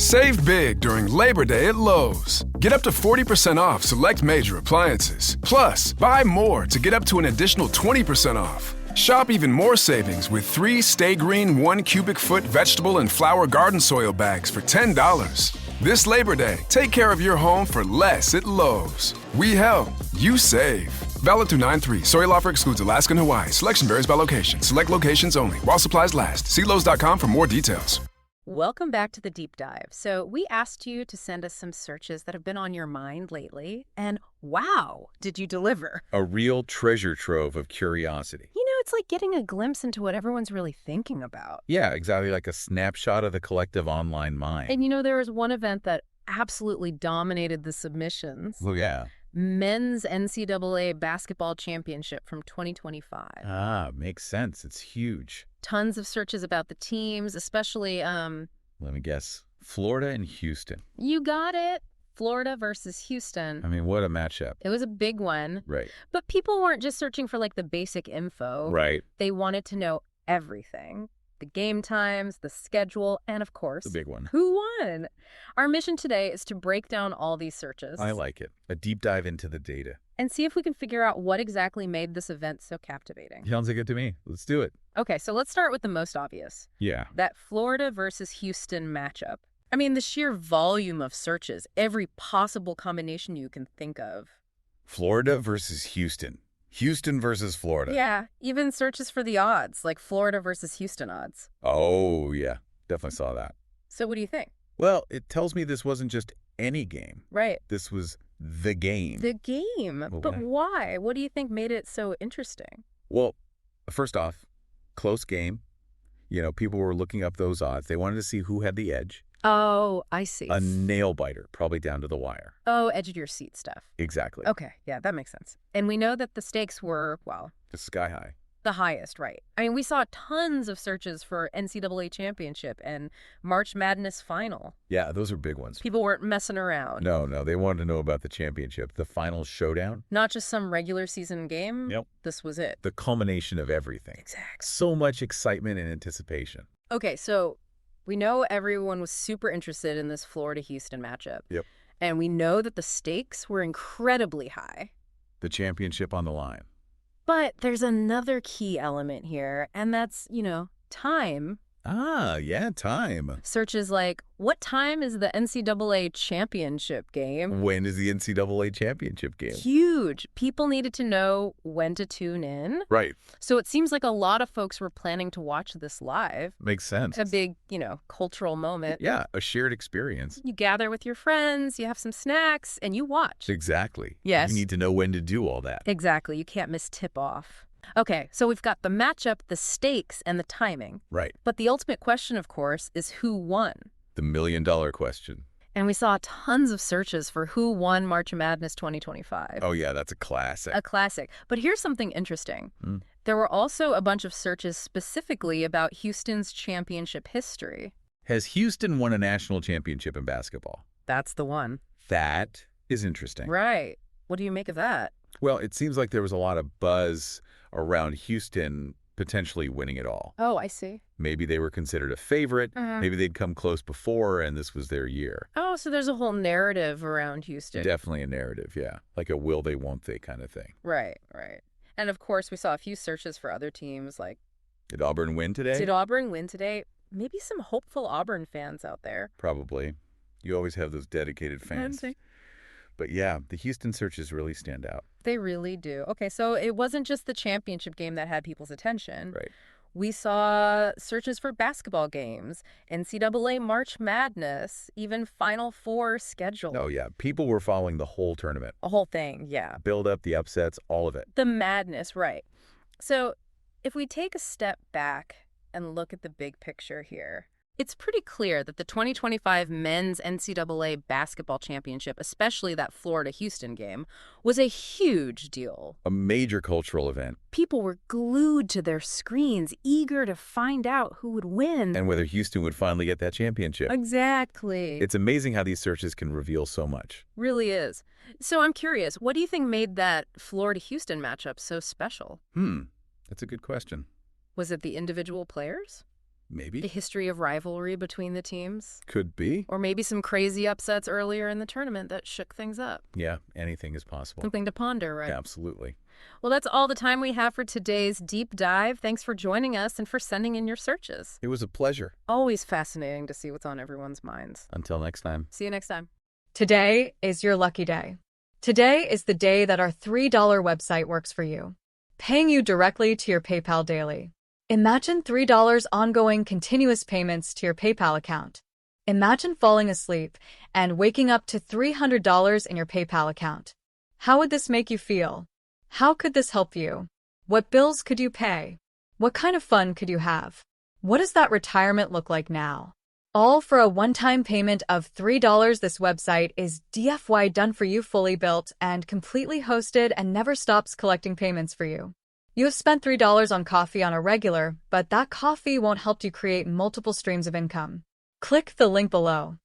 Save big during Labor Day at Lowe's. Get up to 40% off select major appliances. Plus, buy more to get up to an additional 20% off. Shop even more savings with 3 Stay Green 1 cubic foot vegetable and flower garden soil bags for $10. This Labor Day, take care of your home for less at Lowe's. We help, you save. Valid through 9/3. Soil offer excludes Alaska and Hawaii. Selection varies by location. Select locations only. While supplies last. See Lowe's.com for more details. Welcome back to the deep dive. So we asked you to send us some searches that have been on your mind lately, and wow, did you deliver? A real treasure trove of curiosity. You know, it's like getting a glimpse into what everyone's really thinking about. Yeah, exactly, like a snapshot of the collective online mind. And you know, there was one event that absolutely dominated the submissions. Oh, yeah. Men's NCAA basketball championship from 2025. Ah, makes sense. It's huge. Tons of searches about the teams, especially, Let me guess. Florida and Houston. You got it. Florida versus Houston. I mean, what a matchup. It was a big one. Right. But people weren't just searching for, like, the basic info. Right. They wanted to know everything. The game times, the schedule, and of course, The big one. who won. Our mission today is to break down all these searches. I like it. A deep dive into the data. And see if we can figure out what exactly made this event so captivating. Sounds like it to me. Let's do it. Okay, so let's start with the most obvious. Yeah. That Florida versus Houston matchup. I mean, the sheer volume of searches, every possible combination you can think of. Florida versus Houston. Houston versus Florida. Yeah, even searches for the odds, like Florida versus Houston odds. Oh, yeah. Definitely saw that. So what do you think? Well, it tells me this wasn't just any game. Right. This was the game. The game. Well, But why? What do you think made it so interesting? Well, first off, close game. You know, people were looking up those odds. They wanted to see who had the edge. Oh, I see. A nail biter, probably down to the wire. Oh, edge of your seat stuff. Exactly. Okay, yeah, that makes sense. And we know that the stakes were, well, It's sky high. the highest, right? I mean, we saw tons of searches for NCAA championship and March Madness final. Yeah, those are big ones. People weren't messing around. No, they wanted to know about the championship, the final showdown. Not just some regular season game. Yep. This was it. The culmination of everything. Exactly. So much excitement and anticipation. Okay, so we know everyone was super interested in this Florida-Houston matchup. Yep. And we know that the stakes were incredibly high. The championship on the line. But there's another key element here, and that's, you know, time. Ah, yeah, time. Searches like, what time is the NCAA championship game? When is the NCAA championship game? Huge. People needed to know when to tune in. Right. So it seems like a lot of folks were planning to watch this live. Makes sense. A big, you know, cultural moment. Yeah, a shared experience. You gather with your friends, you have some snacks, and you watch. Exactly. Yes. You need to know when to do all that. Exactly. You can't miss tip-off. Okay, so we've got the matchup, the stakes, and the timing. Right. But the ultimate question, of course, is who won? The $1 million question. And we saw tons of searches for who won March Madness 2025. Oh, yeah, that's a classic. A classic. But here's something interesting. Mm. There were also a bunch of searches specifically about Houston's championship history. Has Houston won a national championship in basketball? That's the one. That is interesting. Right. What do you make of that? Well, it seems like there was a lot of buzz around Houston potentially winning it all. Oh, I see. Maybe they were considered a favorite. Uh-huh. Maybe they'd come close before, and this was their year. Oh, so there's a whole narrative around Houston. Definitely a narrative, yeah. Like a will they, won't they kind of thing. Right. And of course, we saw a few searches for other teams like, Did Auburn win today? did Auburn win today? Maybe some hopeful Auburn fans out there. Probably. You always have those dedicated fans. But yeah, the Houston searches really stand out. They really do. Okay, so it wasn't just the championship game that had people's attention. Right. We saw searches for basketball games, NCAA March Madness, even Final Four schedule. Oh, yeah. People were following the whole tournament. A whole thing, yeah. Build up, the upsets, all of it. The madness, right. So if we take a step back and look at the big picture here, it's pretty clear that the 2025 men's NCAA basketball championship, especially that Florida-Houston game, was a huge deal. A major cultural event. People were glued to their screens, eager to find out who would win. And whether Houston would finally get that championship. Exactly. It's amazing how these searches can reveal so much. Really is. So I'm curious, what do you think made that Florida-Houston matchup so special? That's a good question. Was it the individual players? Maybe. A history of rivalry between the teams? Could be. Or maybe some crazy upsets earlier in the tournament that shook things up. Yeah, anything is possible. Something to ponder, right? Yeah, absolutely. Well, that's all the time we have for today's deep dive. Thanks for joining us and for sending in your searches. It was a pleasure. Always fascinating to see what's on everyone's minds. Until next time. See you next time. Today is your lucky day. Today is the day that our $3 website works for you, paying you directly to your PayPal daily. Imagine $3 ongoing continuous payments to your PayPal account. Imagine falling asleep and waking up to $300 in your PayPal account. How would this make you feel? How could this help you? What bills could you pay? What kind of fun could you have? What does that retirement look like now? All for a one-time payment of $3. This website is DFY done for you, fully built and completely hosted, and never stops collecting payments for you. You have spent $3 on coffee on a regular, but that coffee won't help you create multiple streams of income. Click the link below.